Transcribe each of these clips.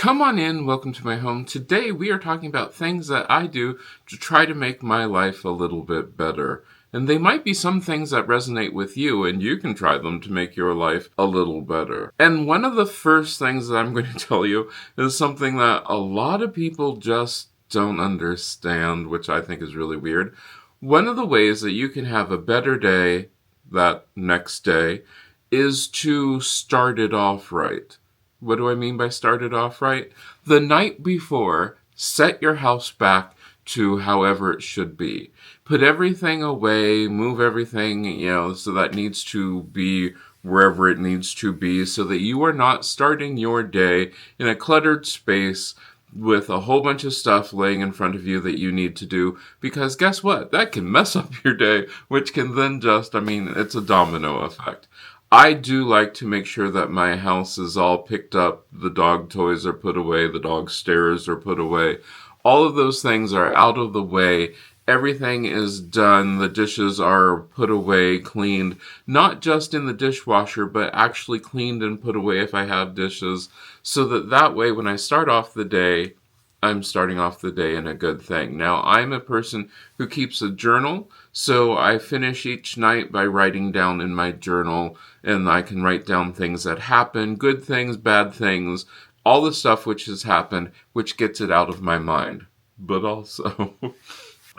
Come on in, welcome to my home. Today we are talking about things that I do to try to make my life a little bit better. And they might be some things that resonate with you, and you can try them to make your life a little better. And one of the first things that I'm going to tell you is something that a lot of people just don't understand, which I think is really weird. One of the ways that you can have a better day that next day is to start it off right. What do I mean by start it off right? The night before, set your house back to however it should be. Put everything away, move everything, so that needs to be wherever it needs to be so that you are not starting your day in a cluttered space with a whole bunch of stuff laying in front of you that you need to do, because guess what? That can mess up your day, which can then it's a domino effect. I do like to make sure that my house is all picked up, the dog toys are put away, the dog stairs are put away. All of those things are out of the way. Everything is done. The dishes are put away, cleaned, not just in the dishwasher, but actually cleaned and put away if I have dishes, so that way when I start off the day, I'm starting off the day in a good thing. Now, I'm a person who keeps a journal, so I finish each night by writing down in my journal, and I can write down things that happen, good things, bad things, all the stuff which has happened, which gets it out of my mind. But also,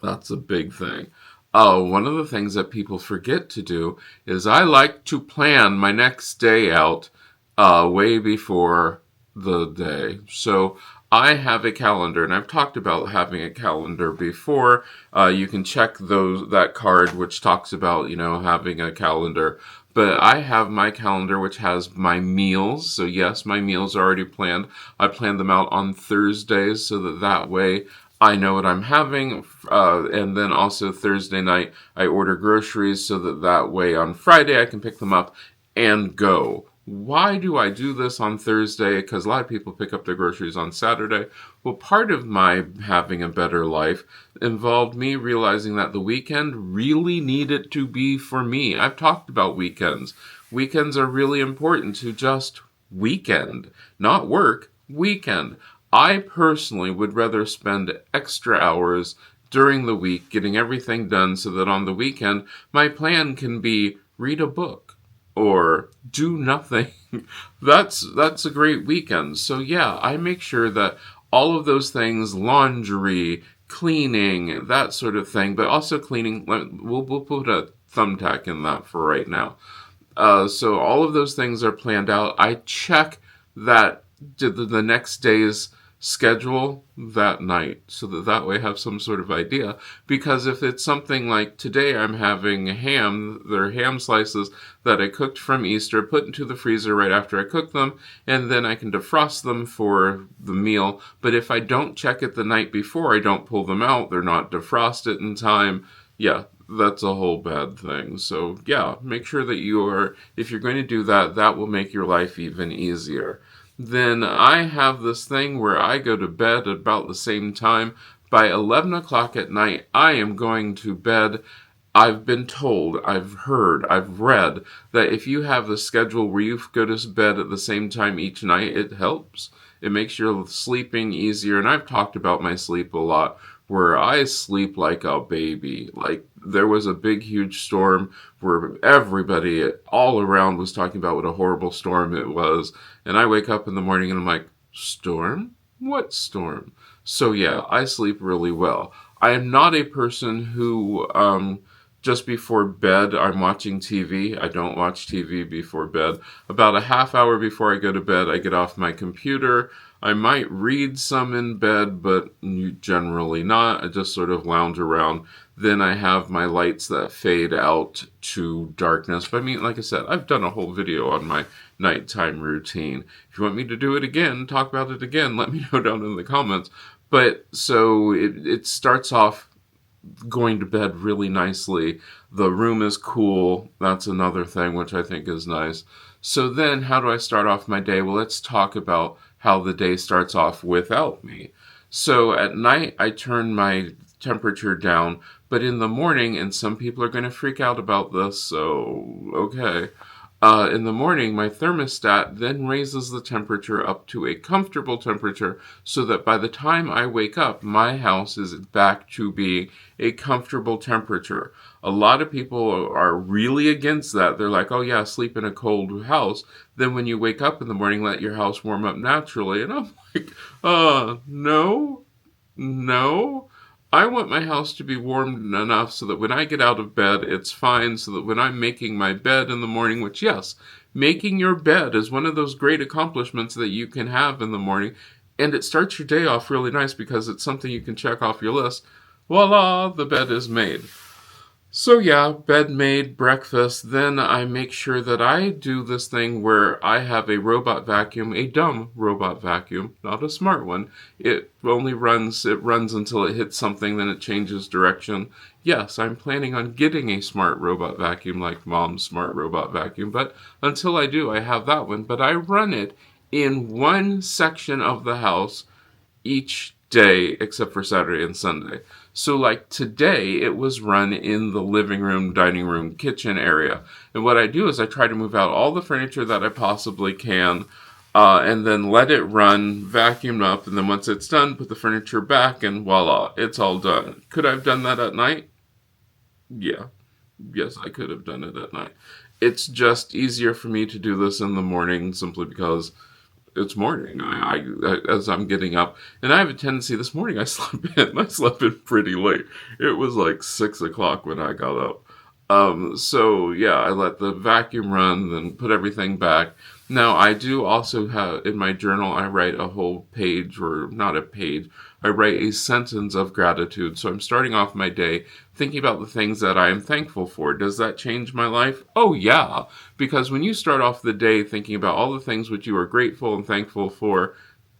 that's a big thing. Oh, one of the things that people forget to do is I like to plan my next day out way before the day. So I have a calendar, and I've talked about having a calendar before. You can check that card which talks about, having a calendar. But I have my calendar which has my meals. So yes, my meals are already planned. I plan them out on Thursdays so that way I know what I'm having. And then also Thursday night, I order groceries so that way on Friday I can pick them up and go. Why do I do this on Thursday? Because a lot of people pick up their groceries on Saturday. Well, part of my having a better life involved me realizing that the weekend really needed to be for me. I've talked about weekends. Weekends are really important to just weekend, not work, weekend. I personally would rather spend extra hours during the week getting everything done so that on the weekend my plan can be read a book or do nothing. That's a great weekend. So yeah, I make sure that all of those things, laundry, cleaning, that sort of thing, but also cleaning, we'll put a thumbtack in that for right now. So all of those things are planned out. I check that the next day's schedule that night so that way I have some sort of idea, because if it's something like today I'm having ham, they're ham slices that I cooked from Easter, put into the freezer right after I cook them, and then I can defrost them for the meal. But if I don't check it the night before, I don't pull them out, they're not defrosted in time, that's a whole bad thing. So yeah, make sure that if you're going to do that, that will make your life even easier. Then I have this thing where I go to bed at about the same time. By 11 o'clock at night, I am going to bed. I've been told, I've heard, I've read that if you have the schedule where you go to bed at the same time each night, it helps. It makes your sleeping easier. And I've talked about my sleep a lot, where I sleep like a baby. Like, there was a big, huge storm where everybody all around was talking about what a horrible storm it was. And I wake up in the morning and I'm like, storm? What storm? So yeah, I sleep really well. I am not a person who, just before bed, I'm watching TV. I don't watch TV before bed. About a half hour before I go to bed, I get off my computer. I might read some in bed, but generally not. I just sort of lounge around. Then I have my lights that fade out to darkness. But like I said, I've done a whole video on my nighttime routine. If you want me to do it again, talk about it again, let me know down in the comments. But so it starts off going to bed really nicely. The room is cool. That's another thing which I think is nice. So then how do I start off my day? Well, let's talk about how the day starts off without me. So at night, I turn my temperature down, but in the morning, and some people are going to freak out about this, so okay, In the morning, my thermostat then raises the temperature up to a comfortable temperature so that by the time I wake up, my house is back to being a comfortable temperature. A lot of people are really against that. They're like, oh yeah, sleep in a cold house. Then when you wake up in the morning, let your house warm up naturally. And I'm like, no, no. I want my house to be warm enough so that when I get out of bed, it's fine. So that when I'm making my bed in the morning, which, yes, making your bed is one of those great accomplishments that you can have in the morning. And it starts your day off really nice because it's something you can check off your list. Voila, the bed is made. So yeah, bed made, breakfast, then I make sure that I do this thing where I have a robot vacuum, a dumb robot vacuum, not a smart one. It runs until it hits something, then it changes direction. Yes, I'm planning on getting a smart robot vacuum like Mom's smart robot vacuum, but until I do, I have that one. But I run it in one section of the house each day except for Saturday and Sunday. So like today, it was run in the living room, dining room, kitchen area. And what I do is I try to move out all the furniture that I possibly can, and then let it run, vacuum up, and then once it's done, put the furniture back, and voila, it's all done. Could I have done that at night? Yeah. Yes, I could have done it at night. It's just easier for me to do this in the morning simply because it's morning. As I'm getting up, and I have a tendency. This morning I slept in pretty late. It was like 6 o'clock when I got up. So yeah, I let the vacuum run, then put everything back. Now I do also have in my journal. I write a whole page, or not a page. I write a sentence of gratitude. So I'm starting off my day thinking about the things that I am thankful for. Does that change my life? Oh yeah, because when you start off the day thinking about all the things which you are grateful and thankful for,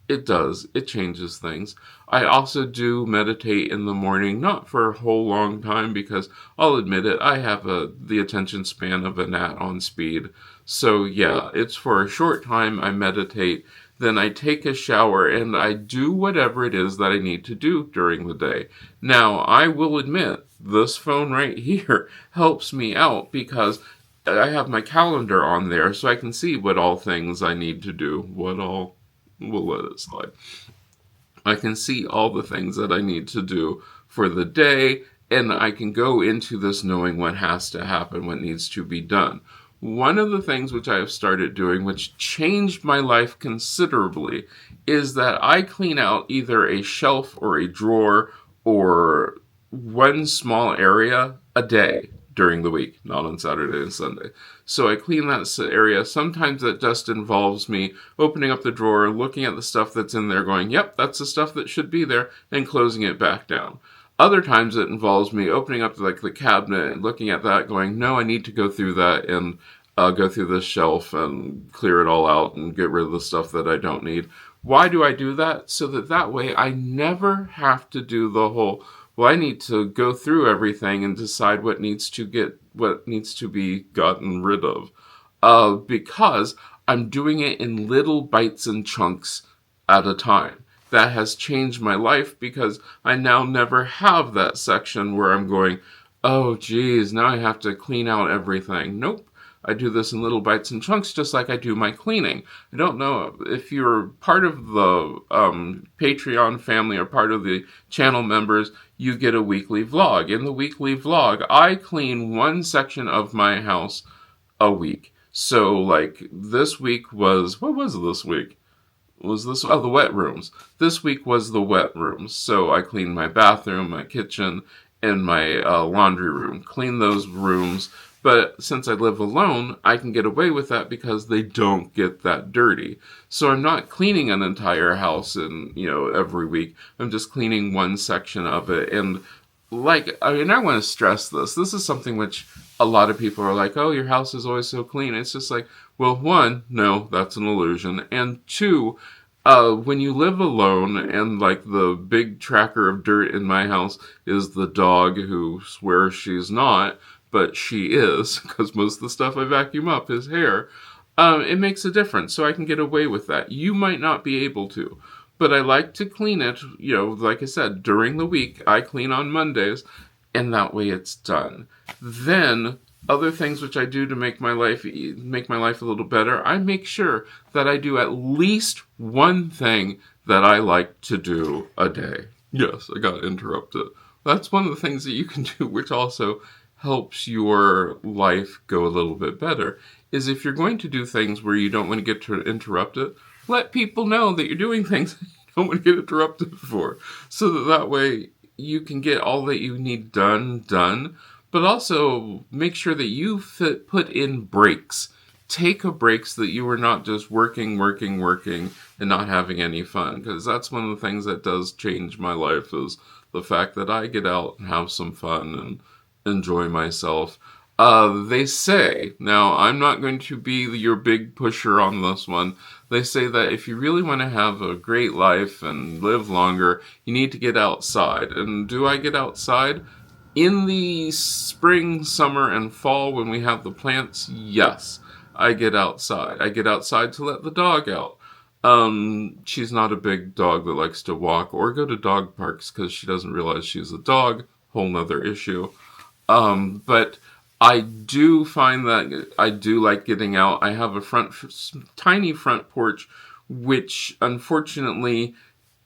it does. It changes things. I also do meditate in the morning, not for a whole long time because I'll admit it, I have the attention span of a gnat on speed. So yeah, it's for a short time I meditate, then I take a shower and I do whatever it is that I need to do during the day. Now, I will admit, this phone right here helps me out because I have my calendar on there so I can see what all things I need to do, we'll let it slide. I can see all the things that I need to do for the day, and I can go into this knowing what has to happen, what needs to be done. One of the things which I have started doing, which changed my life considerably, is that I clean out either a shelf or a drawer or one small area a day during the week, not on Saturday and Sunday. So I clean that area. Sometimes that just involves me opening up the drawer, looking at the stuff that's in there, going, yep, that's the stuff that should be there, and closing it back down. Other times it involves me opening up like the cabinet and looking at that, going, no, I need to go through that and go through this shelf and clear it all out and get rid of the stuff that I don't need. Why do I do that? So that way I never have to do the whole, well, I need to go through everything and decide what needs to be gotten rid of. Because I'm doing it in little bites and chunks at a time. That has changed my life because I now never have that section where I'm going, oh geez, now I have to clean out everything. Nope. I do this in little bites and chunks just like I do my cleaning. I don't know if you're part of the Patreon family or part of the channel members, you get a weekly vlog. In the weekly vlog, I clean one section of my house a week. So like this week was, what was this week? The wet rooms. This week was the wet rooms. So I cleaned my bathroom, my kitchen, and my laundry room. Clean those rooms. But since I live alone, I can get away with that because they don't get that dirty. So I'm not cleaning an entire house every week. I'm just cleaning one section of it. And I want to stress this. This is something which a lot of people are like, oh, your house is always so clean. It's just like, well, one, no, that's an illusion. And two, when you live alone and like the big tracker of dirt in my house is the dog who swears she's not, but she is, because most of the stuff I vacuum up is hair, it makes a difference. So I can get away with that. You might not be able to. But I like to clean it, like I said, during the week. I clean on Mondays, and that way it's done. Then, Other things which I do to make my life a little better, I make sure that I do at least one thing that I like to do a day. Yes, I got interrupted. That's one of the things that you can do, which also helps your life go a little bit better, is if you're going to do things where you don't want to get interrupted, let people know that you're doing things that you don't want to get interrupted for, so that way you can get all that you need done, but also make sure that you put in breaks. Take a break so that you are not just working, and not having any fun. Because that's one of the things that does change my life, is the fact that I get out and have some fun and enjoy myself. They say, now I'm not going to be your big pusher on this one, they say that if you really want to have a great life and live longer, you need to get outside. And do I get outside? In the spring, summer, and fall when we have the plants, yes, I get outside. I get outside to let the dog out. She's not a big dog that likes to walk or go to dog parks because she doesn't realize she's a dog. Whole nother issue. But I do find that I do like getting out. I have a tiny front porch, which unfortunately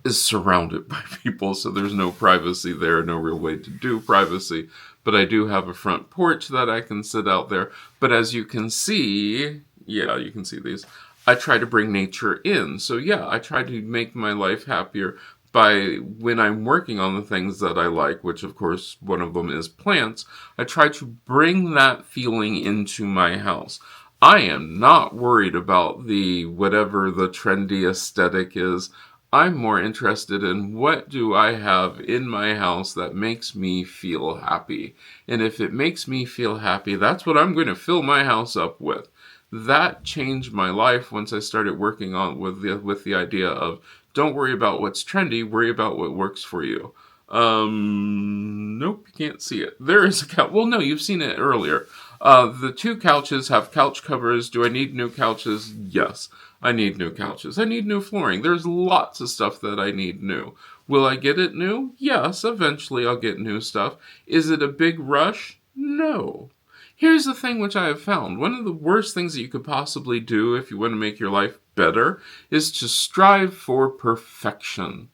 is surrounded by people, so there's no privacy there, no real way to do privacy. But I do have a front porch that I can sit out there. But as you can see, yeah, you can see these, I try to bring nature in. So yeah, I try to make my life happier by, when I'm working on the things that I like, which of course one of them is plants, I try to bring that feeling into my house. I am not worried about whatever the trendy aesthetic is. I'm more interested in what do I have in my house that makes me feel happy. And if it makes me feel happy, that's what I'm going to fill my house up with. That changed my life once I started working on with the idea of, don't worry about what's trendy, worry about what works for you. Nope, you can't see it. There is a couch. Well, no, you've seen it earlier. The two couches have couch covers. Do I need new couches? Yes, I need new couches. I need new flooring. There's lots of stuff that I need new. Will I get it new? Yes, eventually I'll get new stuff. Is it a big rush? No. Here's the thing which I have found. One of the worst things that you could possibly do if you want to make your life better is to strive for perfection.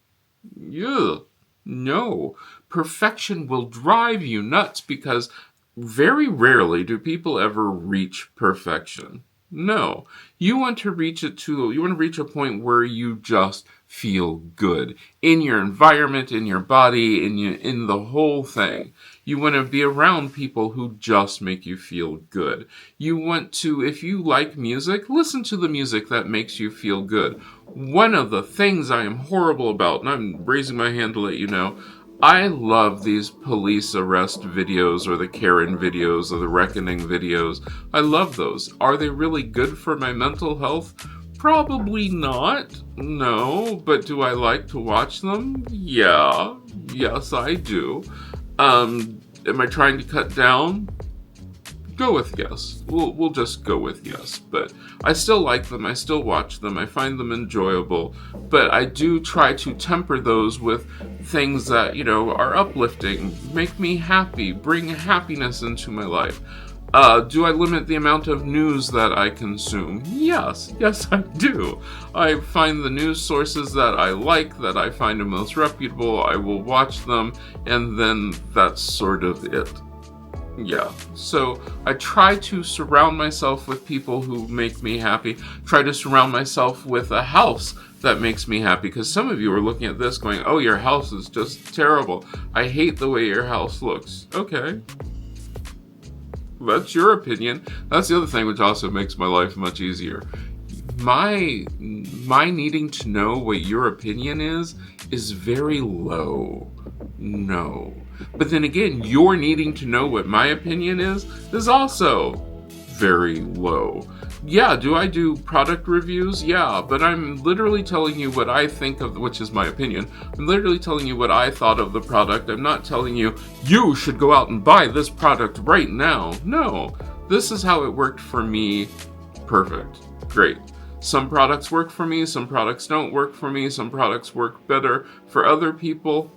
Yeah. No. Perfection will drive you nuts because very rarely do people ever reach perfection. No. You want to reach a point where you just feel good in your environment, in your body, in the whole thing. You want to be around people who just make you feel good. You want to, if you like music, listen to the music that makes you feel good. One of the things I am horrible about, and I'm raising my hand to let you know, I love these police arrest videos or the Karen videos or the Reckoning videos. I love those. Are they really good for my mental health? Probably not. No. But do I like to watch them? Yeah. Yes, I do. Am I trying to cut down? Go with yes. We'll just go with yes. But I still like them. I still watch them. I find them enjoyable. But I do try to temper those with things that, are uplifting, make me happy, bring happiness into my life. Do I limit the amount of news that I consume? Yes, I do. I find the news sources that I like, that I find the most reputable, I will watch them, and then that's sort of it. Yeah, so I try to surround myself with people who make me happy, try to surround myself with a house that makes me happy, because some of you are looking at this going, oh, your house is just terrible. I hate the way your house looks. Okay. That's your opinion. That's the other thing which also makes my life much easier. My needing to know what your opinion is very low. No. But then again, your needing to know what my opinion is also very low. Yeah, do I do product reviews? Yeah, but I'm literally telling you what I think of, which is my opinion. I'm literally telling you what I thought of the product. I'm not telling you, you should go out and buy this product right now. No, this is how it worked for me. Perfect. Great. Some products work for me, some products don't work for me, some products work better for other people.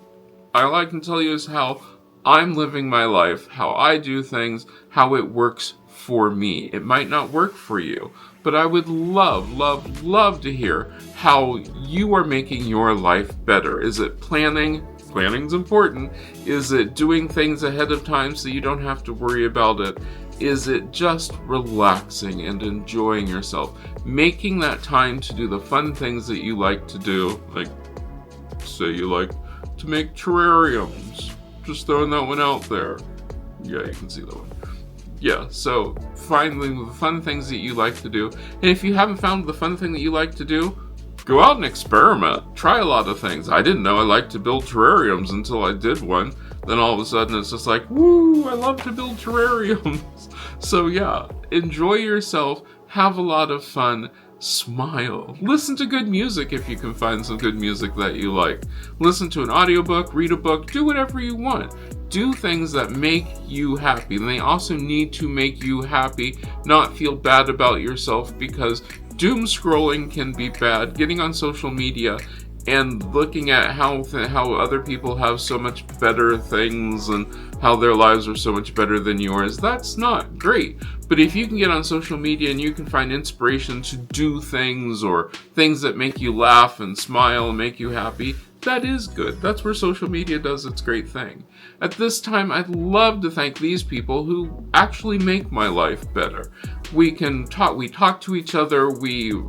All I can tell you is how I'm living my life, how I do things, how it works for me. It might not work for you, but I would love, love, love to hear how you are making your life better. Is it planning? Planning's important. Is it doing things ahead of time so you don't have to worry about it? Is it just relaxing and enjoying yourself? Making that time to do the fun things that you like to do, like, say you like to make terrariums. Just throwing that one out there. Yeah, you can see that one. Yeah, so finding the fun things that you like to do. And if you haven't found the fun thing that you like to do, go out and experiment. Try a lot of things. I didn't know I liked to build terrariums until I did one. Then all of a sudden it's just like, woo, I love to build terrariums. So yeah, enjoy yourself. Have a lot of fun. Smile. Listen to good music if you can find some good music that you like. Listen to an audiobook, read a book, do whatever you want. Do things that make you happy. And they also need to make you happy, not feel bad about yourself, because doom scrolling can be bad. Getting on social media and looking at how other people have so much better things and how their lives are so much better than yours, that's not great. But if you can get on social media and you can find inspiration to do things, or things that make you laugh and smile and make you happy, that is good. That's where social media does its great thing. At this time, I'd love to thank these people who actually make my life better. We talk to each other,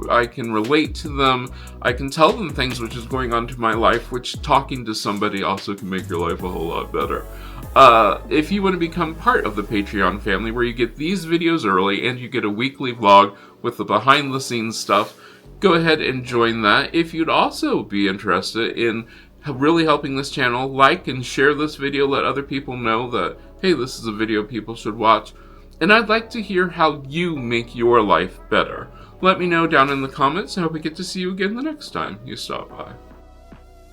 I can relate to them, I can tell them things which is going on to my life, which talking to somebody also can make your life a whole lot better. If you want to become part of the Patreon family, where you get these videos early and you get a weekly vlog with the behind the scenes stuff, go ahead and join that. If you'd also be interested in really helping this channel, like and share this video, let other people know that, hey, this is a video people should watch. And I'd like to hear how you make your life better. Let me know down in the comments. I hope we get to see you again the next time you stop by.